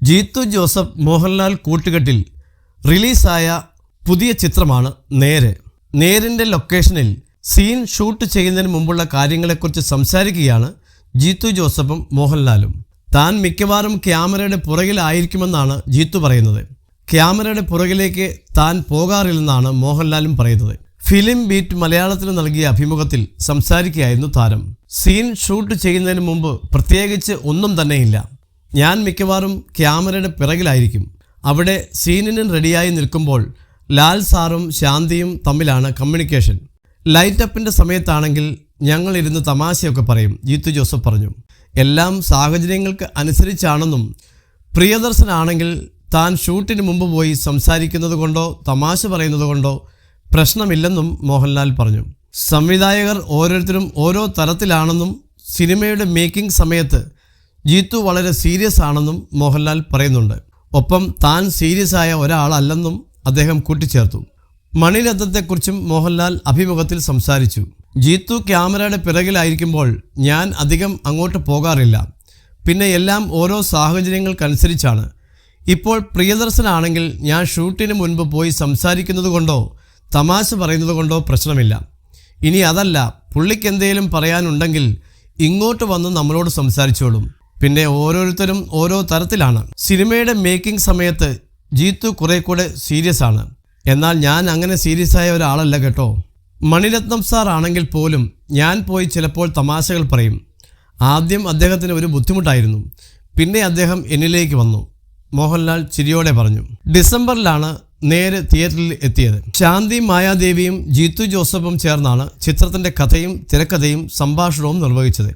Jeethu Joseph Mohanlal കൂട്ടുകെട്ടിൽ റിലീസായ പുതിയ ചിത്രമാണ് നേര്. നേരിൻ്റെ ലൊക്കേഷനിൽ സീൻ ഷൂട്ട് ചെയ്യുന്നതിന് മുമ്പുള്ള കാര്യങ്ങളെക്കുറിച്ച് സംസാരിക്കുകയാണ് ജീത്തു ജോസഫും മോഹൻലാലും. താൻ മിക്കവാറും ക്യാമറയുടെ പുറകിലായിരിക്കുമെന്നാണ് ജീത്തു പറയുന്നത്. ക്യാമറയുടെ പുറകിലേക്ക് താൻ പോകാറില്ലെന്നാണ് മോഹൻലാലും പറയുന്നത്. ഫിലിം ബീറ്റ് മലയാളത്തിന് നൽകിയ അഭിമുഖത്തിൽ സംസാരിക്കുകയായിരുന്നു താരം. സീൻ ഷൂട്ട് ചെയ്യുന്നതിന് മുമ്പ് പ്രത്യേകിച്ച് ഒന്നും തന്നെയില്ല. ഞാൻ മിക്കവാറും ക്യാമറയുടെ പിറകിലായിരിക്കും. അവിടെ സീനിന് റെഡിയായി നിൽക്കുമ്പോൾ ലാൽ സാറും ശാന്തിയും തമ്മിലാണ് കമ്മ്യൂണിക്കേഷൻ. ലൈറ്റപ്പിൻ്റെ സമയത്താണെങ്കിൽ ഞങ്ങളിരുന്ന് തമാശയൊക്കെ പറയും, ജീത്തു ജോസഫ് പറഞ്ഞു. എല്ലാം സാഹചര്യങ്ങൾക്ക് അനുസരിച്ചാണെന്നും പ്രിയദർശനാണെങ്കിൽ താൻ ഷൂട്ടിന് മുമ്പ് പോയി സംസാരിക്കുന്നത് കൊണ്ടോ തമാശ പറയുന്നത് കൊണ്ടോ പ്രശ്നമില്ലെന്നും മോഹൻലാൽ പറഞ്ഞു. സംവിധായകർ ഓരോരുത്തരും ഓരോ തരത്തിലാണെന്നും സിനിമയുടെ മേക്കിംഗ് സമയത്ത് ജീത്തു വളരെ സീരിയസ് ആണെന്നും മോഹൻലാൽ പറയുന്നുണ്ട്. ഒപ്പം താൻ സീരിയസ് ആയ ഒരാളല്ലെന്നും അദ്ദേഹം കൂട്ടിച്ചേർത്തു. മണിരത്നത്തെക്കുറിച്ചും മോഹൻലാൽ അഭിമുഖത്തിൽ സംസാരിച്ചു. ജീത്തു ക്യാമറയുടെ പിറകിലായിരിക്കുമ്പോൾ ഞാൻ അധികം അങ്ങോട്ട് പോകാറില്ല. പിന്നെ എല്ലാം ഓരോ സാഹചര്യങ്ങൾക്കനുസരിച്ചാണ്. ഇപ്പോൾ പ്രിയദർശനാണെങ്കിൽ ഞാൻ ഷൂട്ടിന് മുൻപ് പോയി സംസാരിക്കുന്നത് കൊണ്ടോ തമാശ പറയുന്നത് കൊണ്ടോ പ്രശ്നമില്ല. ഇനി അതല്ല, പുള്ളിക്ക് എന്തെങ്കിലും പറയാനുണ്ടെങ്കിൽ ഇങ്ങോട്ട് വന്ന് നമ്മളോട് സംസാരിച്ചോളും. പിന്നെ ഓരോരുത്തരും ഓരോ തരത്തിലാണ്. സിനിമയുടെ മേക്കിംഗ് സമയത്ത് ജീത്തു കുറെ കൂടെ സീരിയസ് ആണ്. എന്നാൽ ഞാൻ അങ്ങനെ സീരിയസ് ആയ ഒരാളല്ല കേട്ടോ. മണിരത്നം സാർ ആണെങ്കിൽ പോലും ഞാൻ പോയി ചിലപ്പോൾ തമാശകൾ പറയും. ആദ്യം അദ്ദേഹത്തിന് ഒരു ബുദ്ധിമുട്ടായിരുന്നു, പിന്നെ അദ്ദേഹം എന്നിലേക്ക് വന്നു, മോഹൻലാൽ ചിരിയോടെ പറഞ്ഞു. ഡിസംബറിലാണ് നേര് തിയേറ്ററിൽ എത്തിയത്. ശാന്തി മായാദേവിയും ജീത്തു ജോസഫും ചേർന്നാണ് ചിത്രത്തിൻ്റെ കഥയും തിരക്കഥയും സംഭാഷണവും നിർവഹിച്ചത്.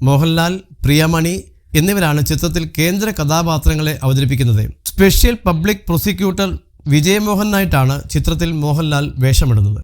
മോഹൻലാൽ, പ്രിയമണി എന്നിവരാണ് ചിത്രത്തിൽ കേന്ദ്ര കഥാപാത്രങ്ങളെ അവതരിപ്പിക്കുന്നത്. സ്പെഷ്യൽ പബ്ലിക് പ്രോസിക്യൂട്ടർ വിജയമോഹനായിട്ടാണ് ചിത്രത്തിൽ മോഹൻലാൽ വേഷമിടുന്നത്.